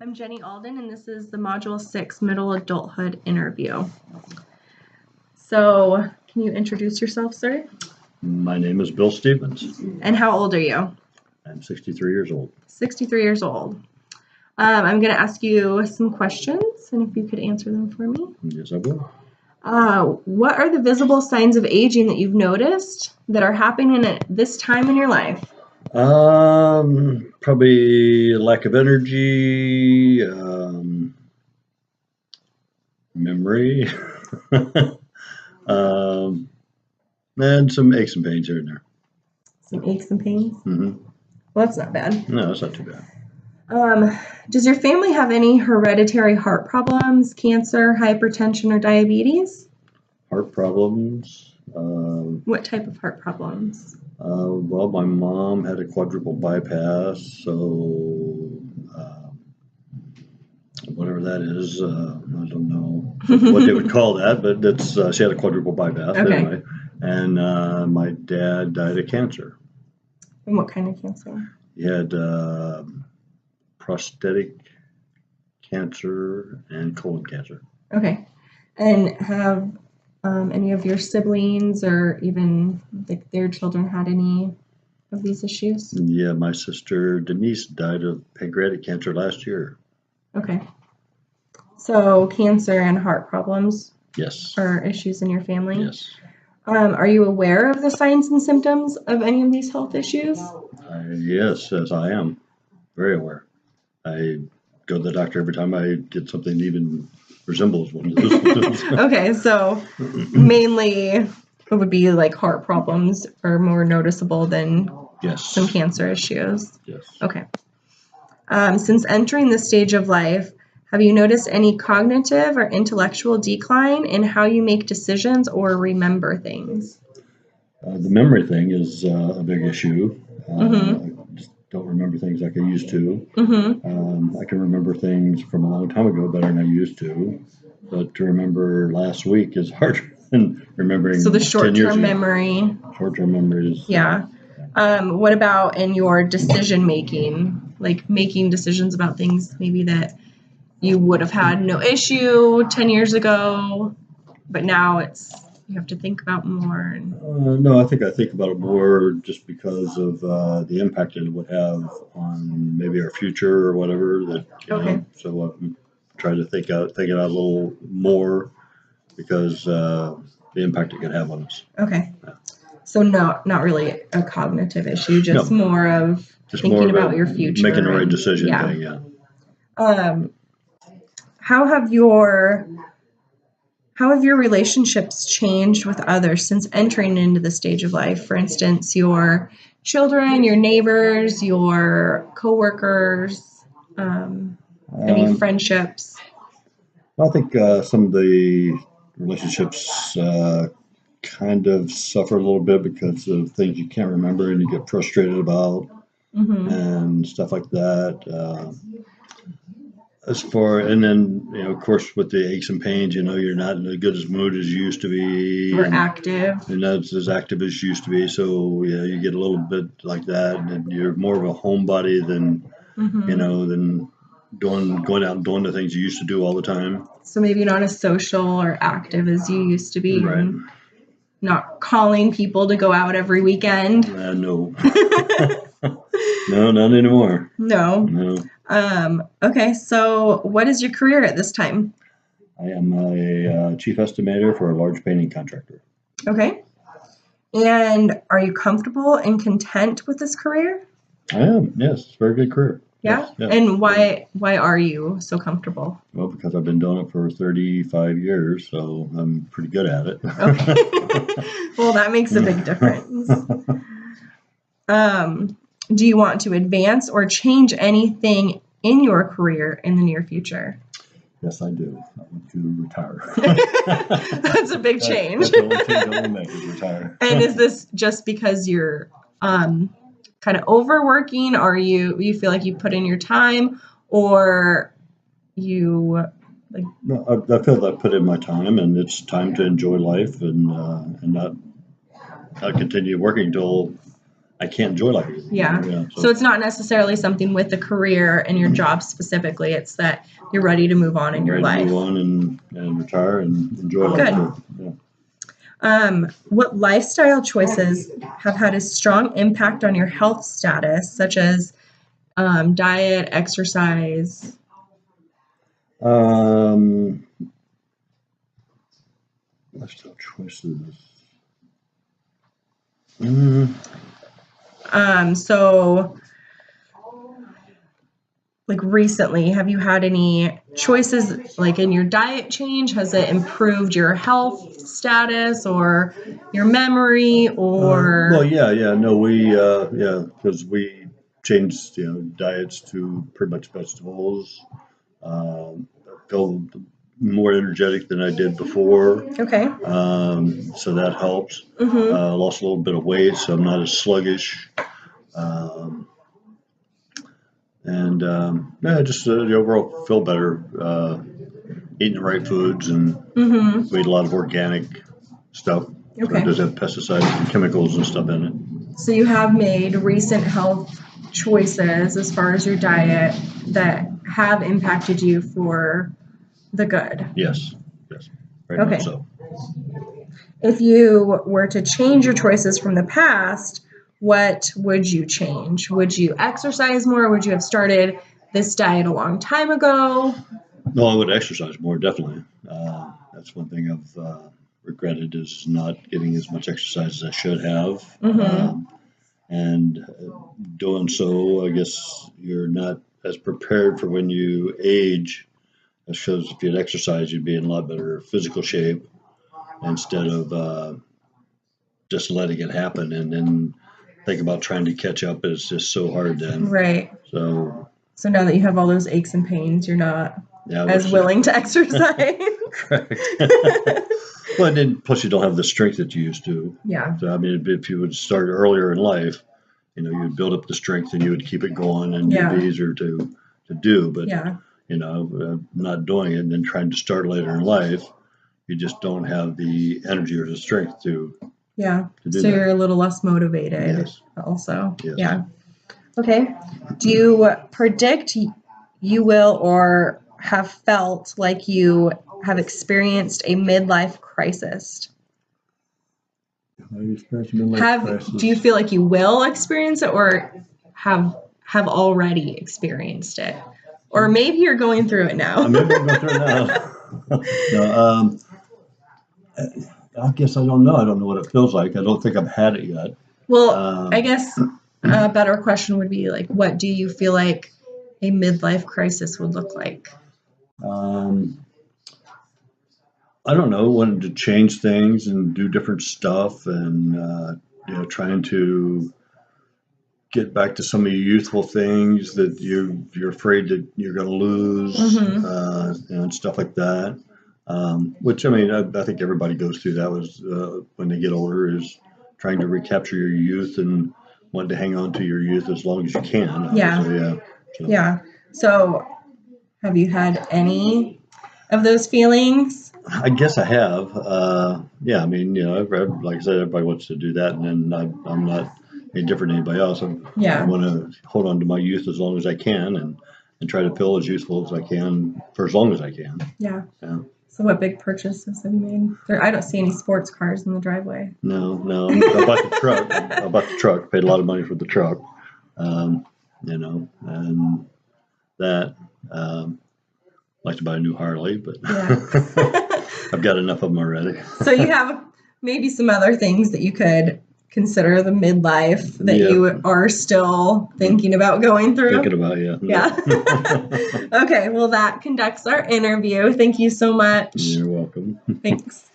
I'm Jenny Alden, and this is the Module 6 Middle Adulthood interview. So, can you introduce yourself, sir? My name is Bill Stevens. And how old are you? I'm 63 years old. 63 years old. I'm going to ask you some questions, and if you could answer them for me. Yes, I will. What are the visible signs of aging that you've noticed that are happening at this time in your life? Probably lack of energy, memory, and some aches and pains here and there. Some aches and pains? Mm-hmm. Well, that's not bad. No, that's not too bad. Does your family have any hereditary heart problems, cancer, hypertension, or diabetes? Heart problems. What type of heart problems? Well, my mom had a quadruple bypass, so whatever that is, I don't know what they would call that, but that's she had a quadruple bypass anyway. And my dad died of cancer. And what kind of cancer? He had prostate cancer and colon cancer. Okay. And have any of your siblings or even their children had any of these issues? Yeah, my sister Denise died of pancreatic cancer last year. Okay. So cancer and heart problems Yes. are issues in your family? Yes. Are you aware of the signs and symptoms of any of these health issues? Yes, I am. Very aware. I go to the doctor every time I get something that even resembles one of those symptoms. Okay, so mainly it would be like heart problems are more noticeable than some cancer issues. Yes. Okay. Since entering this stage of life, have you noticed any cognitive or intellectual decline in how you make decisions or remember things? The memory thing is a big issue. Mm-hmm. I just don't remember things like I used to. Mm-hmm. I can remember things from a long time ago better than I used to, but to remember last week is harder than remembering. So the 10 years short-term ago. memory. Short-term memory is. Yeah. What about in your decision making, like making decisions about things maybe that you would have had no issue 10 years ago, but now you have to think about more? No, I think about it more just because of the impact it would have on maybe our future or whatever. That you know, so I'm trying to think it out a little more because the impact it could have on us. Okay. So not really a cognitive issue, just more of just thinking more about your future, making the right decision. Yeah. How have your relationships changed with others since entering into the stage of life? For instance, your children, your neighbors, your coworkers, any friendships? I think some of the relationships kind of suffer a little bit because of things you can't remember and you get frustrated about and stuff like that. And then, of course, with the aches and pains, you're not in as good as mood as you used to be. Or active. And not as active as you used to be. So, yeah, you get a little bit like that. And you're more of a homebody than, than going out and doing the things you used to do all the time. So maybe not as social or active as you used to be. Right. Not calling people to go out every weekend. No. No, not anymore. No. Okay, so what is your career at this time? I am a chief estimator for a large painting contractor. Okay. And are you comfortable and content with this career? I am, yes. It's a very good career. Yeah? Yes. And why are you so comfortable? Well, because I've been doing it for 35 years, so I'm pretty good at it. Okay. Well, that makes a big difference. Do you want to advance or change anything in your career in the near future? Yes, I do. I want to retire. That's a big change. That's the only change I want to make is retire. And is this just because you're kind of overworking, or you feel like you put in your time, or you like? No, I feel that I put in my time, and it's time to enjoy life and not continue working till I can't enjoy life again. Yeah. So it's not necessarily something with the career and your job specifically. It's that you're ready to move on in your life. Move on and retire and enjoy life. Good. Yeah. What lifestyle choices have had a strong impact on your health status, such as diet, exercise? Lifestyle choices. So like recently, have you had any choices like in your diet change? Has it improved your health status or your memory or? Well, yeah. No, because we changed, diets to pretty much vegetables. I feel more energetic than I did before. Okay. So that helps. Mm-hmm. Lost a little bit of weight, so I'm not as sluggish. Just the overall feel better. Eating the right foods, and we eat a lot of organic stuff. Okay. So it doesn't have pesticides and chemicals and stuff in it. So you have made recent health choices as far as your diet that have impacted you for the good. Yes. Very Okay. much so. If you were to change your choices from the past, what would you change? Would you exercise more? Would you have started this diet a long time ago? No, I would exercise more, definitely. That's one thing I've regretted is not getting as much exercise as I should have. And doing so, I guess you're not as prepared for when you age. It shows if you'd exercise, you'd be in a lot better physical shape instead of just letting it happen and then think about trying to catch up. It's just so hard then. Right. So now that you have all those aches and pains, you're not as willing to exercise. Correct. Well, and then plus you don't have the strength that you used to. Yeah. So I mean, if you would start earlier in life, you would build up the strength and you would keep it going, and it'd be easier to do. But not doing it and then trying to start later in life, you just don't have the energy or the strength to. Yeah. To do so that. You're a little less motivated. Yes. Also. Yes. Yeah. Okay. Do you predict you will or have felt like you have experienced a midlife crisis? Do you feel like you will experience it or have already experienced it? Or maybe you're going through it now. Maybe I'm going through it now. No, I guess I don't know. I don't know what it feels like. I don't think I've had it yet. Well, I guess a better question would be like, what do you feel like a midlife crisis would look like? I don't know, wanting to change things and do different stuff and, trying to get back to some of your youthful things that you're afraid that you're going to lose, and stuff like that. Which, I mean, I think everybody goes through that was when they get older is trying to recapture your youth and wanting to hang on to your youth as long as you can. Yeah. So have you had any of those feelings? I guess I have. I mean, like I said, everybody wants to do that, and then I'm not any different than anybody else. I want to hold on to my youth as long as I can and try to feel as youthful as I can for as long as I can. Yeah. So what big purchases have you made? I don't see any sports cars in the driveway. No. I bought the truck. I bought the truck. Paid a lot of money for the truck. And that. I'd like to buy a new Harley, but I've got enough of them already. So you have maybe some other things that you could consider the midlife that you are still thinking about going through? Thinking about, Okay, well, that conducts our interview. Thank you so much. You're welcome. Thanks.